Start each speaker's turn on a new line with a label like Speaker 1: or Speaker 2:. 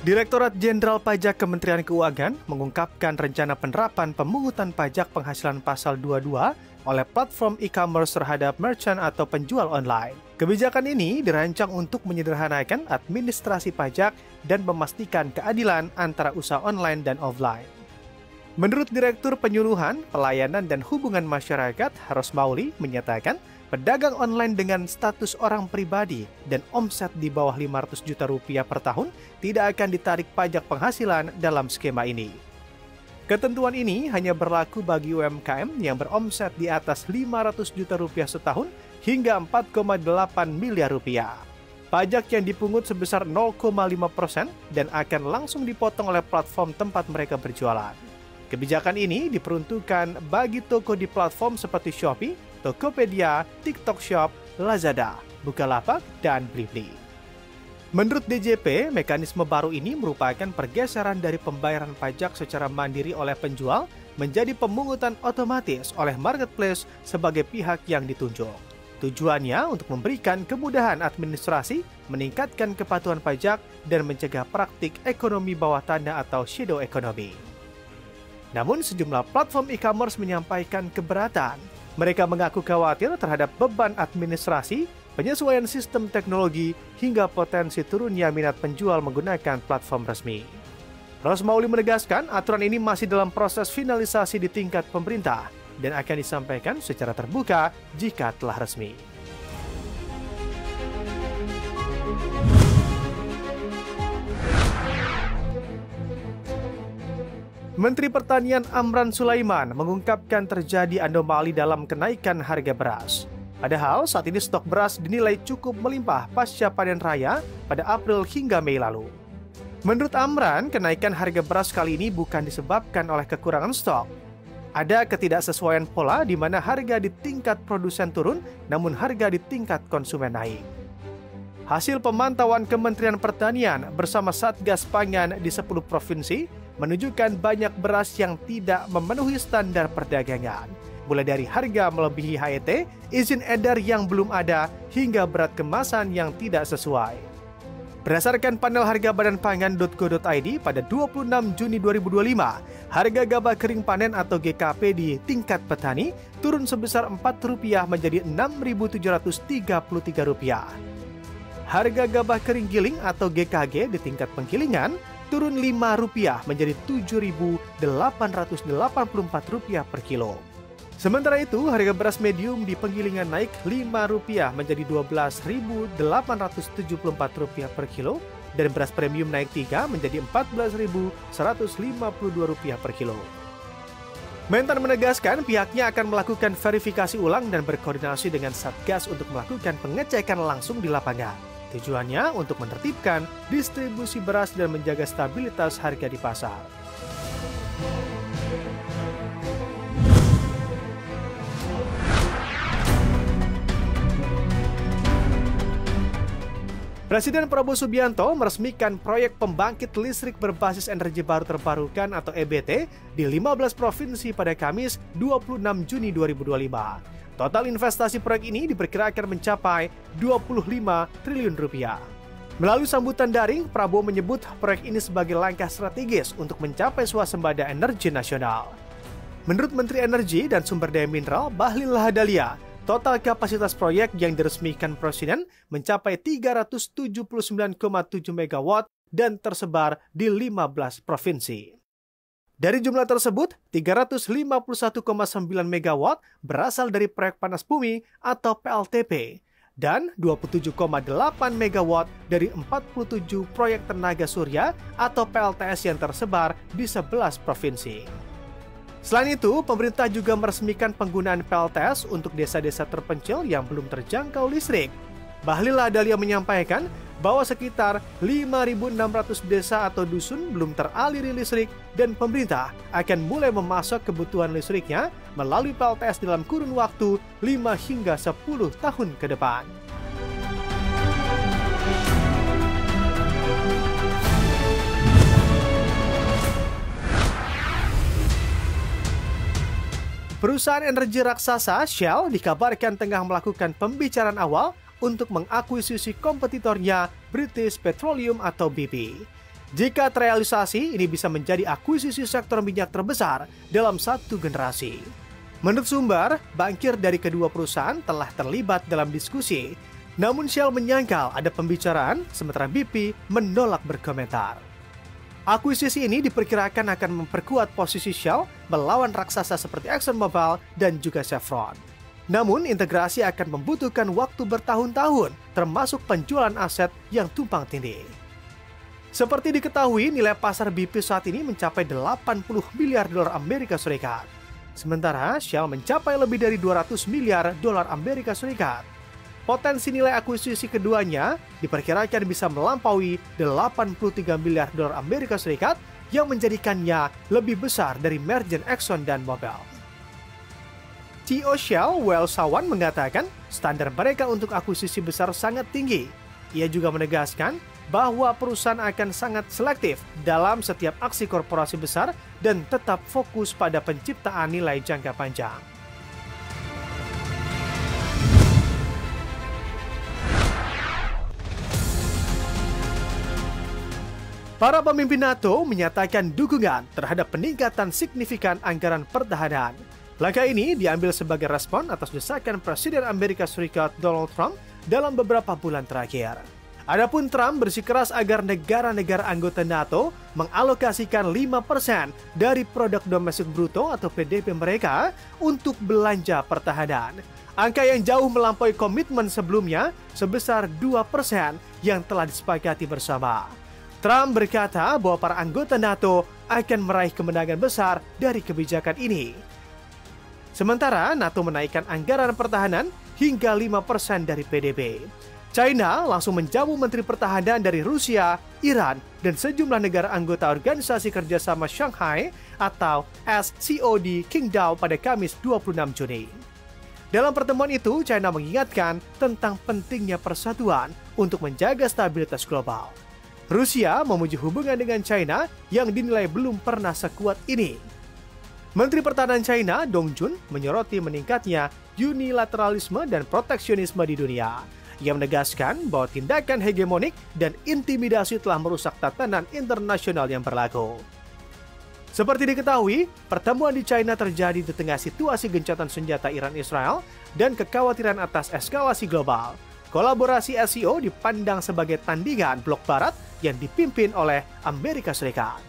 Speaker 1: Direktorat Jenderal Pajak Kementerian Keuangan mengungkapkan rencana penerapan pemungutan pajak penghasilan pasal 22 oleh platform e-commerce terhadap merchant atau penjual online. Kebijakan ini dirancang untuk menyederhanakan administrasi pajak dan memastikan keadilan antara usaha online dan offline. Menurut Direktur Penyuluhan, Pelayanan dan Hubungan Masyarakat, Rosmauli, menyatakan pedagang online dengan status orang pribadi dan omset di bawah 500 juta rupiah per tahun tidak akan ditarik pajak penghasilan dalam skema ini. Ketentuan ini hanya berlaku bagi UMKM yang beromset di atas 500 juta rupiah setahun hingga 4,8 miliar rupiah. Pajak yang dipungut sebesar 0,5% dan akan langsung dipotong oleh platform tempat mereka berjualan. Kebijakan ini diperuntukkan bagi toko di platform seperti Shopee, Tokopedia, TikTok Shop, Lazada, Bukalapak, dan Blibli. Menurut DJP, mekanisme baru ini merupakan pergeseran dari pembayaran pajak secara mandiri oleh penjual menjadi pemungutan otomatis oleh marketplace sebagai pihak yang ditunjuk. Tujuannya untuk memberikan kemudahan administrasi, meningkatkan kepatuhan pajak, dan mencegah praktik ekonomi bawah tanah atau shadow economy. Namun sejumlah platform e-commerce menyampaikan keberatan. Mereka mengaku khawatir terhadap beban administrasi, penyesuaian sistem teknologi, hingga potensi turunnya minat penjual menggunakan platform resmi. Rosmauli menegaskan aturan ini masih dalam proses finalisasi di tingkat pemerintah dan akan disampaikan secara terbuka jika telah resmi. Menteri Pertanian Amran Sulaiman mengungkapkan terjadi anomali dalam kenaikan harga beras. Padahal saat ini stok beras dinilai cukup melimpah pasca panen raya pada April hingga Mei lalu. Menurut Amran, kenaikan harga beras kali ini bukan disebabkan oleh kekurangan stok. Ada ketidaksesuaian pola di mana harga di tingkat produsen turun, namun harga di tingkat konsumen naik. Hasil pemantauan Kementerian Pertanian bersama Satgas Pangan di 10 provinsi menunjukkan banyak beras yang tidak memenuhi standar perdagangan, mulai dari harga melebihi HET, izin edar yang belum ada, hingga berat kemasan yang tidak sesuai. Berdasarkan panel harga Badan Pangan.go.id pada 26 Juni 2025, harga gabah kering panen atau GKP di tingkat petani turun sebesar Rp4 menjadi Rp6.733. Harga gabah kering giling atau GKG di tingkat penggilingan turun Rp5 menjadi Rp7.884 per kilo. Sementara itu, harga beras medium di penggilingan naik Rp5 menjadi Rp12.874 per kilo dan beras premium naik 3 menjadi Rp14.152 per kilo. Mentan menegaskan pihaknya akan melakukan verifikasi ulang dan berkoordinasi dengan Satgas untuk melakukan pengecekan langsung di lapangan. Tujuannya untuk menertibkan distribusi beras dan menjaga stabilitas harga di pasar. Presiden Prabowo Subianto meresmikan proyek pembangkit listrik berbasis energi baru terbarukan atau EBT di 15 provinsi pada Kamis 26 Juni 2025. Total investasi proyek ini diperkirakan mencapai Rp25 triliun. Melalui sambutan daring, Prabowo menyebut proyek ini sebagai langkah strategis untuk mencapai swasembada energi nasional. Menurut Menteri Energi dan Sumber Daya Mineral Bahlil Lahadalia, total kapasitas proyek yang diresmikan Presiden mencapai 379,7 MW dan tersebar di 15 provinsi. Dari jumlah tersebut, 351,9 MW berasal dari proyek panas bumi atau PLTP dan 27,8 MW dari 47 proyek tenaga surya atau PLTS yang tersebar di 11 provinsi. Selain itu, pemerintah juga meresmikan penggunaan PLTS untuk desa-desa terpencil yang belum terjangkau listrik. Bahlil Lahadalia menyampaikan bahwa sekitar 5.600 desa atau dusun belum teraliri listrik dan pemerintah akan mulai memasok kebutuhan listriknya melalui PLTS dalam kurun waktu 5 hingga 10 tahun ke depan. Perusahaan energi raksasa Shell dikabarkan tengah melakukan pembicaraan awal untuk mengakuisisi kompetitornya British Petroleum atau BP. Jika terrealisasi, ini bisa menjadi akuisisi sektor minyak terbesar dalam satu generasi. Menurut sumber, bankir dari kedua perusahaan telah terlibat dalam diskusi. Namun Shell menyangkal ada pembicaraan, sementara BP menolak berkomentar. Akuisisi ini diperkirakan akan memperkuat posisi Shell melawan raksasa seperti ExxonMobil dan juga Chevron. Namun, integrasi akan membutuhkan waktu bertahun-tahun, termasuk penjualan aset yang tumpang tindih. Seperti diketahui, nilai pasar BP saat ini mencapai 80 miliar dolar Amerika Serikat. Sementara Shell mencapai lebih dari 200 miliar dolar Amerika Serikat. Potensi nilai akuisisi keduanya diperkirakan bisa melampaui 83 miliar dolar Amerika Serikat yang menjadikannya lebih besar dari merger Exxon dan Mobil. CEO Shell, Wael Sawan, mengatakan standar mereka untuk akuisisi besar sangat tinggi. Ia juga menegaskan bahwa perusahaan akan sangat selektif dalam setiap aksi korporasi besar dan tetap fokus pada penciptaan nilai jangka panjang. Para pemimpin NATO menyatakan dukungan terhadap peningkatan signifikan anggaran pertahanan. Langkah ini diambil sebagai respon atas desakan Presiden Amerika Serikat Donald Trump dalam beberapa bulan terakhir. Adapun Trump bersikeras agar negara-negara anggota NATO mengalokasikan 5% dari produk domestik bruto atau PDB mereka untuk belanja pertahanan. Angka yang jauh melampaui komitmen sebelumnya sebesar 2% yang telah disepakati bersama. Trump berkata bahwa para anggota NATO akan meraih kemenangan besar dari kebijakan ini. Sementara NATO menaikkan anggaran pertahanan hingga 5% dari PDB. China langsung menjamu Menteri Pertahanan dari Rusia, Iran, dan sejumlah negara anggota Organisasi Kerjasama Shanghai atau SCOD Qingdao pada Kamis 26 Juni. Dalam pertemuan itu, China mengingatkan tentang pentingnya persatuan untuk menjaga stabilitas global. Rusia memuji hubungan dengan China yang dinilai belum pernah sekuat ini. Menteri Pertahanan China, Dong Jun, menyoroti meningkatnya unilateralisme dan proteksionisme di dunia. Ia menegaskan bahwa tindakan hegemonik dan intimidasi telah merusak tatanan internasional yang berlaku. Seperti diketahui, pertemuan di China terjadi di tengah situasi gencatan senjata Iran-Israel dan kekhawatiran atas eskalasi global. Kolaborasi SCO dipandang sebagai tandingan blok barat yang dipimpin oleh Amerika Serikat.